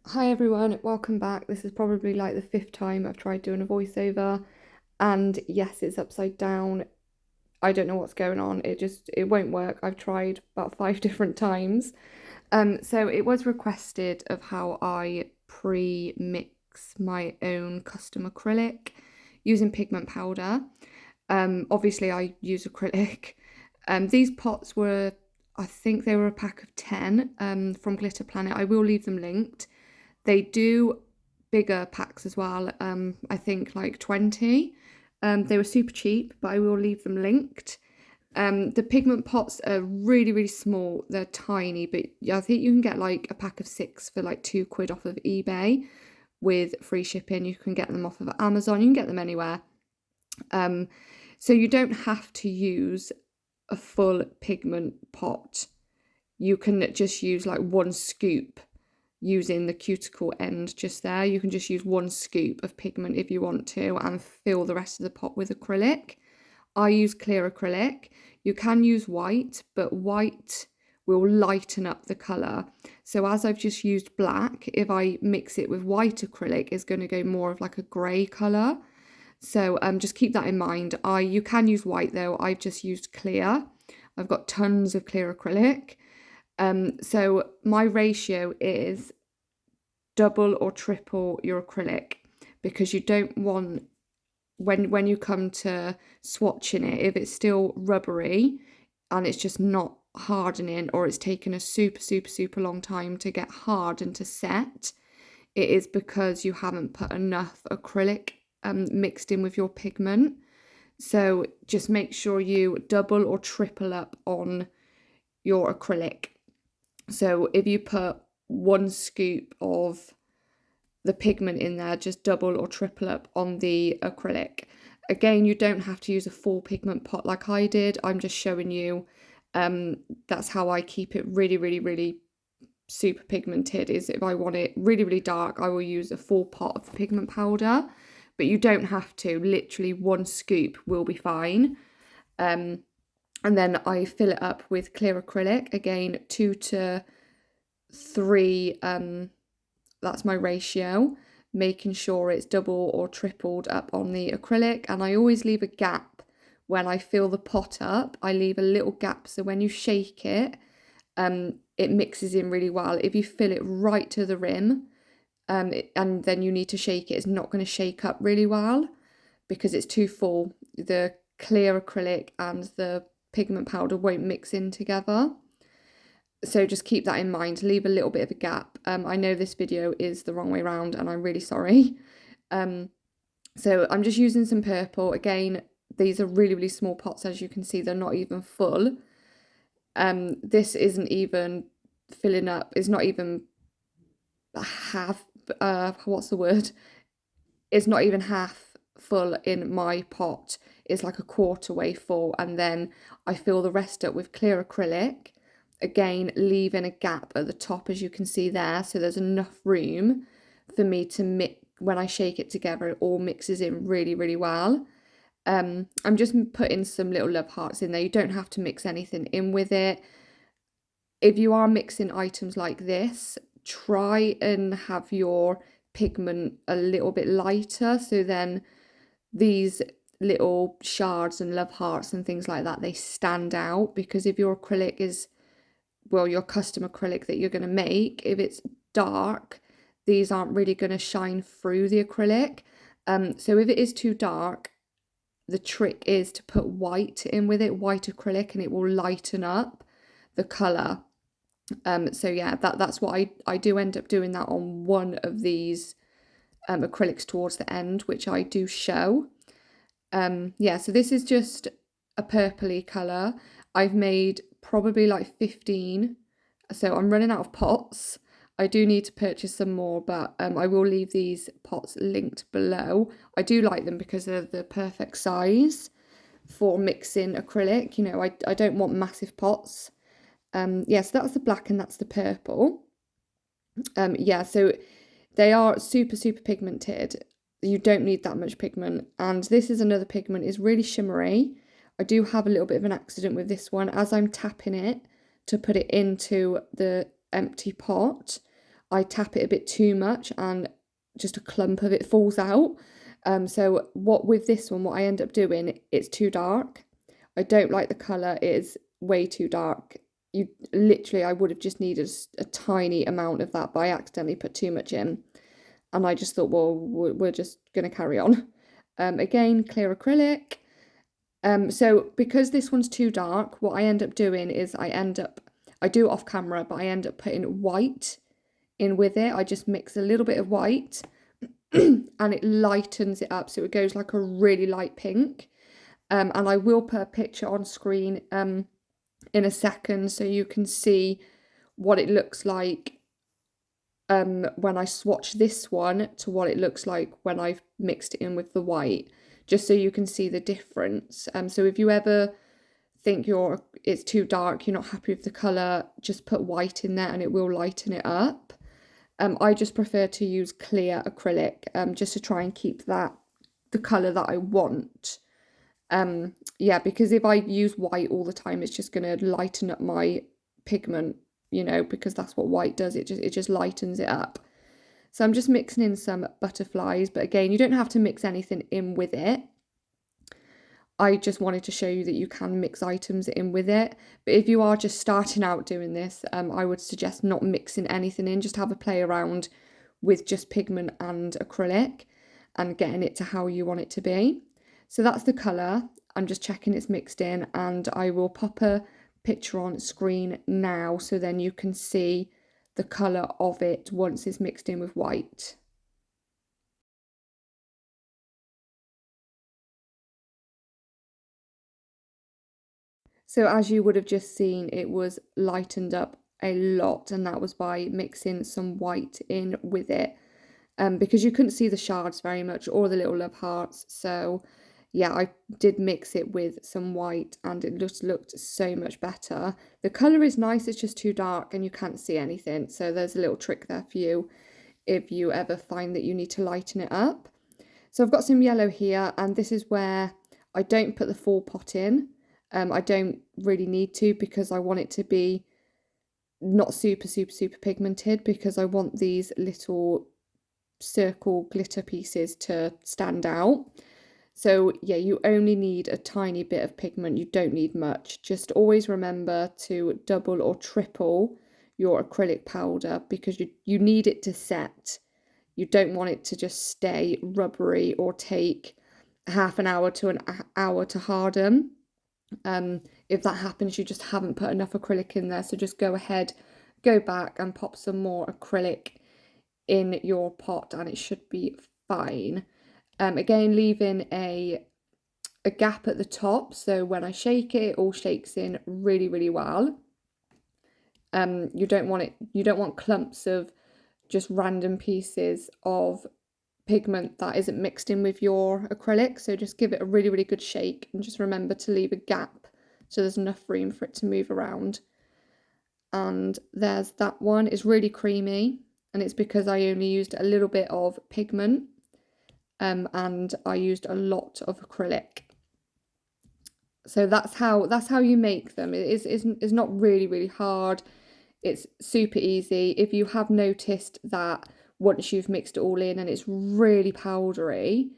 Hi everyone, welcome back. This is probably like the fifth time I've tried doing a voiceover, and yes, it's upside down. I don't know what's going on. It won't work. I've tried about five different times. So it was requested of how I pre-mix my own custom acrylic using pigment powder. Obviously I use acrylic. These pots were, I think they were a pack of 10 from Glitter Planet. I will leave them linked. They do bigger packs as well. I think like 20. They were super cheap, but I will leave them linked. The pigment pots are really, really small. They're tiny, but I think you can get like a pack of 6 for like £2 off of eBay with free shipping. You can get them off of Amazon. You can get them anywhere. So you don't have to use a full pigment pot. You can just use like one scoop using the cuticle end just there. You can just use one scoop of pigment if you want to and fill the rest of the pot with acrylic. I use clear acrylic. You can use white, but white will lighten up the colour. So as I've just used black, if I mix it with white acrylic, it's going to go more of like a grey colour. So just keep that in mind. You can use white though. I've just used clear. I've got tons of clear acrylic. So my ratio is double or triple your acrylic, because you don't want, when you come to swatching it, if it's still rubbery and it's just not hardening, or it's taken a super long time to get hard and to set, it is because you haven't put enough acrylic mixed in with your pigment. So just make sure you double or triple up on your acrylic. So if you put one scoop of the pigment in there, just double or triple up on the acrylic. Again, you don't have to use a full pigment pot like I did. I'm just showing you that's how I keep it really super pigmented. Is if I want it really dark, I will use a full pot of the pigment powder, but you don't have to. Literally one scoop will be fine. And then I fill it up with clear acrylic, again 2 to 3, that's my ratio, making sure it's double or tripled up on the acrylic. And I always leave a gap when I fill the pot up. I leave a little gap so when you shake it, it mixes in really well. If you fill it right to the rim, and then you need to shake it, it's not going to shake up really well because it's too full. The clear acrylic and the pigment powder won't mix in together. So just keep that in mind, leave a little bit of a gap. I know this video is the wrong way around and I'm really sorry. So I'm just using some purple. Again, these are really small pots, as you can see, they're not even full. This isn't even filling up, it's not even half, what's the word? It's not even half full in my pot. It's like a quarter way full, and then I fill the rest up with clear acrylic. Again, leaving a gap at the top, as you can see there, so there's enough room for me to mix. When I shake it together, it all mixes in really well. I'm just putting some little love hearts in there. You don't have to mix anything in with it. If you are mixing items like this, try and have your pigment a little bit lighter, so then these little shards and love hearts and things like that, they stand out. Because if your acrylic is, well, your custom acrylic that you're going to make, if it's dark, these aren't really going to shine through the acrylic. So if it is too dark, the trick is to put white in with it, white acrylic, and it will lighten up the colour. So yeah, that's what I do end up doing that on one of these acrylics towards the end, which I do show. Yeah, so this is just a purpley colour. I've made probably like 15, so I'm running out of pots. I do need to purchase some more, but I will leave these pots linked below. I do like them because they're the perfect size for mixing acrylic. You know, I don't want massive pots. Yeah, so that's the black and that's the purple. Yeah, so they are super pigmented. You don't need that much pigment. And this is another pigment, is really shimmery. I do have a little bit of an accident with this one. As I'm tapping it to put it into the empty pot, I tap it a bit too much and just a clump of it falls out. So with this one, what I end up doing, it's too dark. I don't like the colour, it is way too dark. I would have just needed a tiny amount of that, but I accidentally put too much in. And I just thought, well, we're just going to carry on. Again, clear acrylic. So because this one's too dark, what I end up doing is I do it off camera, but I end up putting white in with it. I just mix a little bit of white and it lightens it up, so it goes like a really light pink. And I will put a picture on screen in a second so you can see what it looks like when I swatch this one to what it looks like when I've mixed it in with the white, just so you can see the difference. So if you ever think it's too dark, you're not happy with the colour, just put white in there and it will lighten it up. I just prefer to use clear acrylic just to try and keep the colour that I want. Yeah, because if I use white all the time, it's just going to lighten up my pigment, because that's what white does. It just lightens it up. So I'm just mixing in some butterflies, but again, you don't have to mix anything in with it. I just wanted to show you that you can mix items in with it. But if you are just starting out doing this, I would suggest not mixing anything in. Just have a play around with just pigment and acrylic and getting it to how you want it to be. So that's the colour. I'm just checking it's mixed in, and I will pop a picture on screen now so then you can see the colour of it once it's mixed in with white. So as you would have just seen, it was lightened up a lot, and that was by mixing some white in with it, because you couldn't see the shards very much or the little love hearts. So yeah, I did mix it with some white and it just looked so much better. The colour is nice, it's just too dark and you can't see anything. So there's a little trick there for you if you ever find that you need to lighten it up. So I've got some yellow here, and this is where I don't put the full pot in. I don't really need to, because I want it to be not super pigmented, because I want these little circle glitter pieces to stand out. So yeah, you only need a tiny bit of pigment, you don't need much. Just always remember to double or triple your acrylic powder, because you need it to set. You don't want it to just stay rubbery or take half an hour to an hour to harden. If that happens, you just haven't put enough acrylic in there. So just go ahead, go back and pop some more acrylic in your pot and it should be fine. Again, leaving a gap at the top, so when I shake it, it all shakes in really well. You don't want clumps of just random pieces of pigment that isn't mixed in with your acrylic. So just give it a really good shake, and just remember to leave a gap so there's enough room for it to move around. And there's that one. It's really creamy, and it's because I only used a little bit of pigment, and I used a lot of acrylic. So that's how you make them. It's not really hard. It's super easy. If you have noticed that once you've mixed it all in and it's really powdery,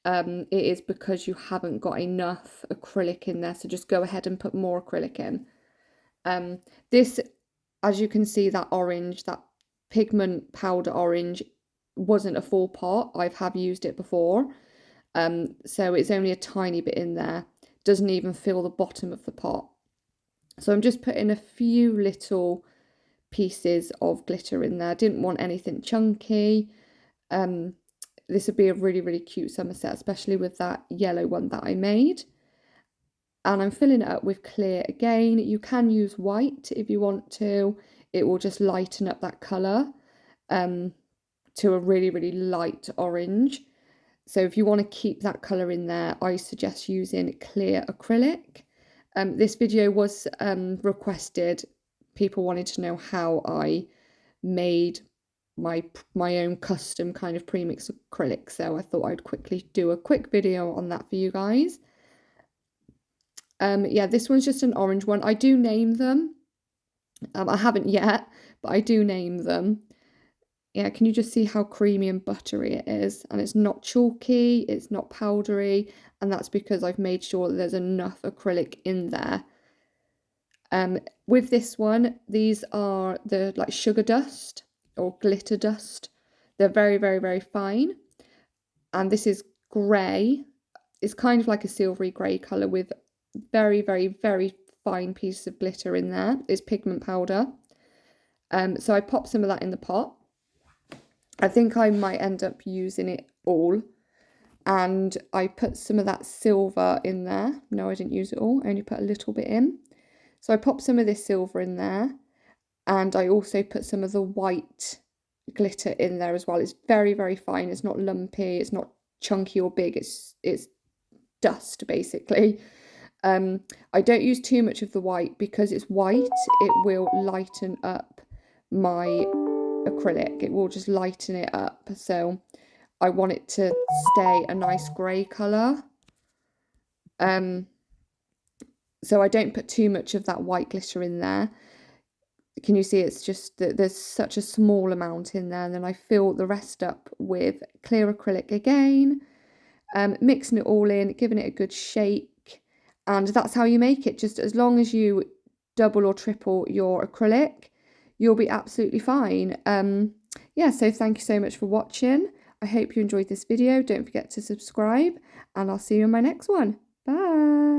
it is because you haven't got enough acrylic in there. So just go ahead and put more acrylic in. This, as you can see, that orange, that pigment powder orange, wasn't a full pot. I've used it before. So it's only a tiny bit in there. Doesn't even fill the bottom of the pot. So I'm just putting a few little pieces of glitter in there. Didn't want anything chunky. This would be a really cute summer set, especially with that yellow one that I made. And I'm filling it up with clear again. You can use white if you want to. It will just lighten up that colour to a really light orange. So if you want to keep that colour in there, I suggest using clear acrylic. This video was requested. People wanted to know how I made my own custom kind of premix acrylic. So I thought I'd quickly do a quick video on that for you guys. Yeah, this one's just an orange one. I do name them. I haven't yet, but I do name them. Yeah, can you just see how creamy and buttery it is? And it's not chalky, it's not powdery, and that's because I've made sure that there's enough acrylic in there. With this one, these are the like sugar dust or glitter dust. They're very, very, very fine. And this is grey. It's kind of like a silvery grey colour with very, very, very fine pieces of glitter in there. It's pigment powder. So I pop some of that in the pot. I think I might end up using it all. And I put some of that silver in there. No, I didn't use it all. I only put a little bit in. So I popped some of this silver in there. And I also put some of the white glitter in there as well. It's very, very fine. It's not lumpy. It's not chunky or big. It's dust, basically. I don't use too much of the white because it's white. It will lighten up my acrylic. It will just lighten it up. So I want it to stay a nice grey colour. So I don't put too much of that white glitter in there. Can you see it's just that there's such a small amount in there, and then I fill the rest up with clear acrylic again, mixing it all in, giving it a good shake, and that's how you make it. Just as long as you double or triple your acrylic, you'll be absolutely fine. Yeah, so thank you so much for watching. I hope you enjoyed this video. Don't forget to subscribe, and I'll see you in my next one. Bye.